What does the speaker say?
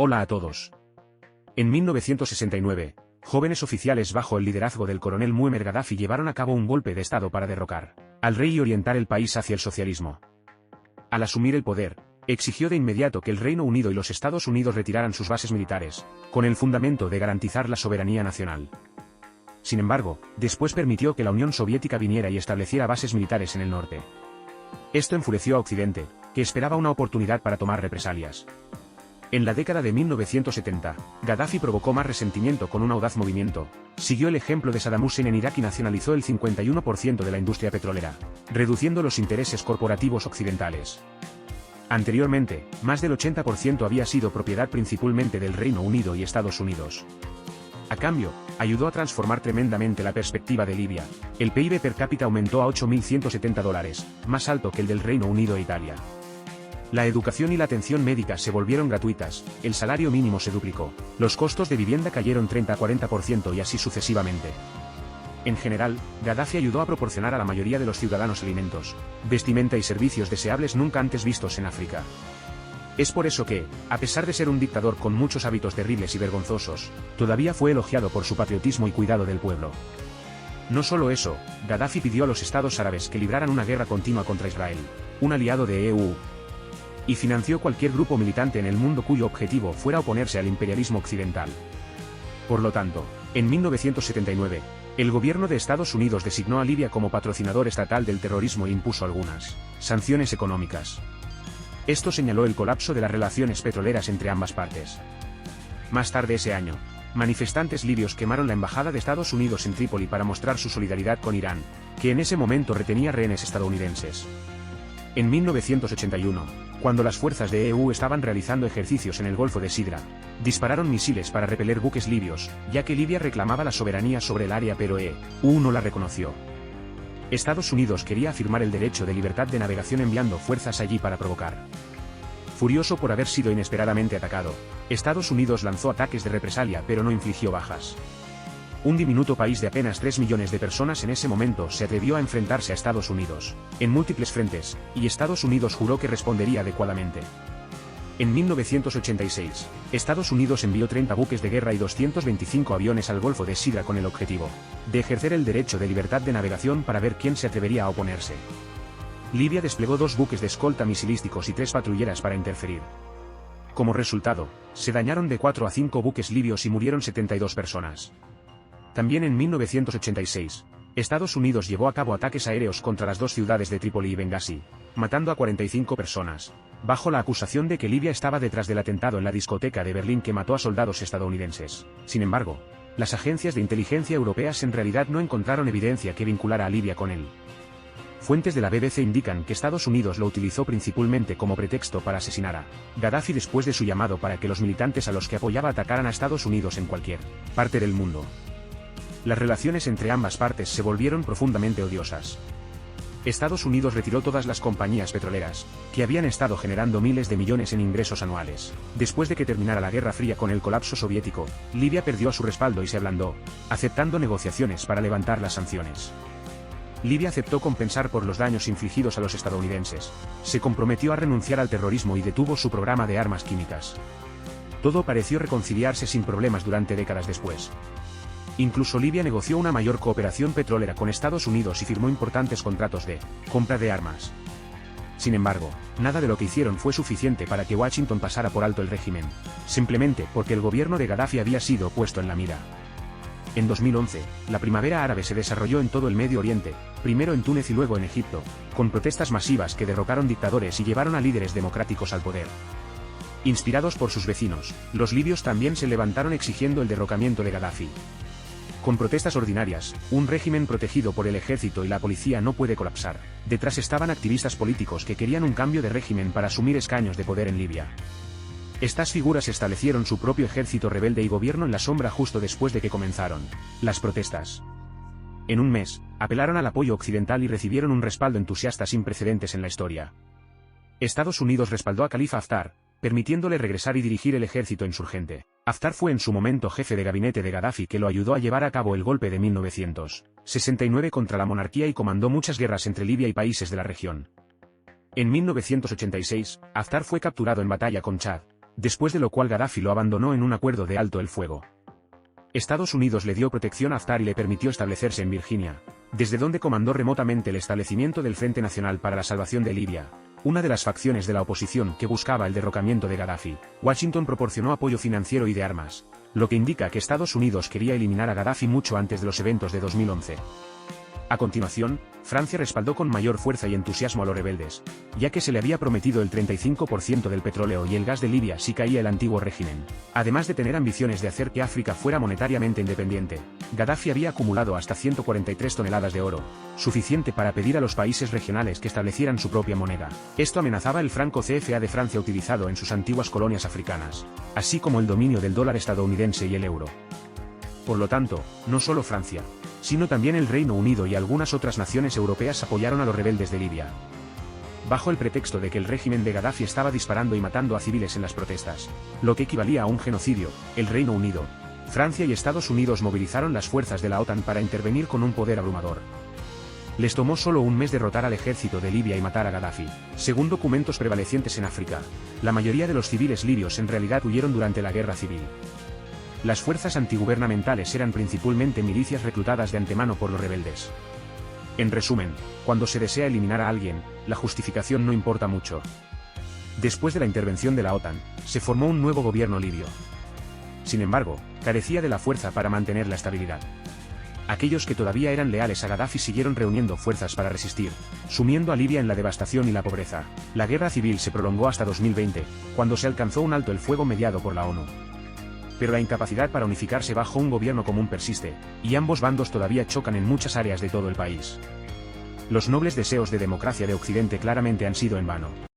Hola a todos. En 1969, jóvenes oficiales bajo el liderazgo del coronel Muammar Gaddafi llevaron a cabo un golpe de estado para derrocar al rey y orientar el país hacia el socialismo. Al asumir el poder, exigió de inmediato que el Reino Unido y los Estados Unidos retiraran sus bases militares, con el fundamento de garantizar la soberanía nacional. Sin embargo, después permitió que la Unión Soviética viniera y estableciera bases militares en el norte. Esto enfureció a Occidente, que esperaba una oportunidad para tomar represalias. En la década de 1970, Gaddafi provocó más resentimiento con un audaz movimiento, siguió el ejemplo de Saddam Hussein en Irak y nacionalizó el 51% de la industria petrolera, reduciendo los intereses corporativos occidentales. Anteriormente, más del 80% había sido propiedad principalmente del Reino Unido y Estados Unidos. A cambio, ayudó a transformar tremendamente la perspectiva de Libia. El PIB per cápita aumentó a $8.170, más alto que el del Reino Unido e Italia. La educación y la atención médica se volvieron gratuitas, el salario mínimo se duplicó, los costos de vivienda cayeron 30 a 40% y así sucesivamente. En general, Gaddafi ayudó a proporcionar a la mayoría de los ciudadanos alimentos, vestimenta y servicios deseables nunca antes vistos en África. Es por eso que, a pesar de ser un dictador con muchos hábitos terribles y vergonzosos, todavía fue elogiado por su patriotismo y cuidado del pueblo. No solo eso, Gaddafi pidió a los estados árabes que libraran una guerra continua contra Israel, un aliado de EU, y financió cualquier grupo militante en el mundo cuyo objetivo fuera oponerse al imperialismo occidental. Por lo tanto, en 1979, el gobierno de Estados Unidos designó a Libia como patrocinador estatal del terrorismo e impuso algunas sanciones económicas. Esto señaló el colapso de las relaciones petroleras entre ambas partes. Más tarde ese año, manifestantes libios quemaron la embajada de Estados Unidos en Trípoli para mostrar su solidaridad con Irán, que en ese momento retenía rehenes estadounidenses. En 1981, cuando las fuerzas de EU estaban realizando ejercicios en el Golfo de Sidra, dispararon misiles para repeler buques libios, ya que Libia reclamaba la soberanía sobre el área pero EU no la reconoció. Estados Unidos quería afirmar el derecho de libertad de navegación enviando fuerzas allí para provocar. Furioso por haber sido inesperadamente atacado, Estados Unidos lanzó ataques de represalia pero no infligió bajas. Un diminuto país de apenas 3 millones de personas en ese momento se atrevió a enfrentarse a Estados Unidos, en múltiples frentes, y Estados Unidos juró que respondería adecuadamente. En 1986, Estados Unidos envió 30 buques de guerra y 225 aviones al Golfo de Sidra con el objetivo de ejercer el derecho de libertad de navegación para ver quién se atrevería a oponerse. Libia desplegó 2 buques de escolta misilísticos y 3 patrulleras para interferir. Como resultado, se dañaron de 4 a 5 buques libios y murieron 72 personas. También en 1986, Estados Unidos llevó a cabo ataques aéreos contra las 2 ciudades de Trípoli y Bengasi, matando a 45 personas, bajo la acusación de que Libia estaba detrás del atentado en la discoteca de Berlín que mató a soldados estadounidenses. Sin embargo, las agencias de inteligencia europeas en realidad no encontraron evidencia que vinculara a Libia con él. Fuentes de la BBC indican que Estados Unidos lo utilizó principalmente como pretexto para asesinar a Gaddafi después de su llamado para que los militantes a los que apoyaba atacaran a Estados Unidos en cualquier parte del mundo. Las relaciones entre ambas partes se volvieron profundamente odiosas. Estados Unidos retiró todas las compañías petroleras, que habían estado generando miles de millones en ingresos anuales. Después de que terminara la Guerra Fría con el colapso soviético, Libia perdió su respaldo y se ablandó, aceptando negociaciones para levantar las sanciones. Libia aceptó compensar por los daños infligidos a los estadounidenses, se comprometió a renunciar al terrorismo y detuvo su programa de armas químicas. Todo pareció reconciliarse sin problemas durante décadas después. Incluso Libia negoció una mayor cooperación petrolera con Estados Unidos y firmó importantes contratos de compra de armas. Sin embargo, nada de lo que hicieron fue suficiente para que Washington pasara por alto el régimen, simplemente porque el gobierno de Gaddafi había sido puesto en la mira. En 2011, la primavera árabe se desarrolló en todo el Medio Oriente, primero en Túnez y luego en Egipto, con protestas masivas que derrocaron dictadores y llevaron a líderes democráticos al poder. Inspirados por sus vecinos, los libios también se levantaron exigiendo el derrocamiento de Gaddafi. Con protestas ordinarias, un régimen protegido por el ejército y la policía no puede colapsar. Detrás estaban activistas políticos que querían un cambio de régimen para asumir escaños de poder en Libia. Estas figuras establecieron su propio ejército rebelde y gobierno en la sombra justo después de que comenzaron las protestas. En un mes, apelaron al apoyo occidental y recibieron un respaldo entusiasta sin precedentes en la historia. Estados Unidos respaldó a Khalifa Haftar, permitiéndole regresar y dirigir el ejército insurgente. Haftar fue en su momento jefe de gabinete de Gaddafi que lo ayudó a llevar a cabo el golpe de 1969 contra la monarquía y comandó muchas guerras entre Libia y países de la región. En 1986, Haftar fue capturado en batalla con Chad, después de lo cual Gaddafi lo abandonó en un acuerdo de alto el fuego. Estados Unidos le dio protección a Haftar y le permitió establecerse en Virginia, desde donde comandó remotamente el establecimiento del Frente Nacional para la Salvación de Libia, una de las facciones de la oposición que buscaba el derrocamiento de Gaddafi. Washington proporcionó apoyo financiero y de armas, lo que indica que Estados Unidos quería eliminar a Gaddafi mucho antes de los eventos de 2011. A continuación, Francia respaldó con mayor fuerza y entusiasmo a los rebeldes, ya que se le había prometido el 35% del petróleo y el gas de Libia si caía el antiguo régimen. Además de tener ambiciones de hacer que África fuera monetariamente independiente, Gaddafi había acumulado hasta 143 toneladas de oro, suficiente para pedir a los países regionales que establecieran su propia moneda. Esto amenazaba el franco CFA de Francia utilizado en sus antiguas colonias africanas, así como el dominio del dólar estadounidense y el euro. Por lo tanto, no solo Francia, sino también el Reino Unido y algunas otras naciones europeas apoyaron a los rebeldes de Libia. Bajo el pretexto de que el régimen de Gaddafi estaba disparando y matando a civiles en las protestas, lo que equivalía a un genocidio, el Reino Unido, Francia y Estados Unidos movilizaron las fuerzas de la OTAN para intervenir con un poder abrumador. Les tomó solo un mes derrotar al ejército de Libia y matar a Gaddafi. Según documentos prevalecientes en África, la mayoría de los civiles libios en realidad huyeron durante la guerra civil. Las fuerzas antigubernamentales eran principalmente milicias reclutadas de antemano por los rebeldes. En resumen, cuando se desea eliminar a alguien, la justificación no importa mucho. Después de la intervención de la OTAN, se formó un nuevo gobierno libio. Sin embargo, carecía de la fuerza para mantener la estabilidad. Aquellos que todavía eran leales a Gaddafi siguieron reuniendo fuerzas para resistir, sumiendo a Libia en la devastación y la pobreza. La guerra civil se prolongó hasta 2020, cuando se alcanzó un alto el fuego mediado por la ONU. Pero la incapacidad para unificarse bajo un gobierno común persiste, y ambos bandos todavía chocan en muchas áreas de todo el país. Los nobles deseos de democracia de Occidente claramente han sido en vano.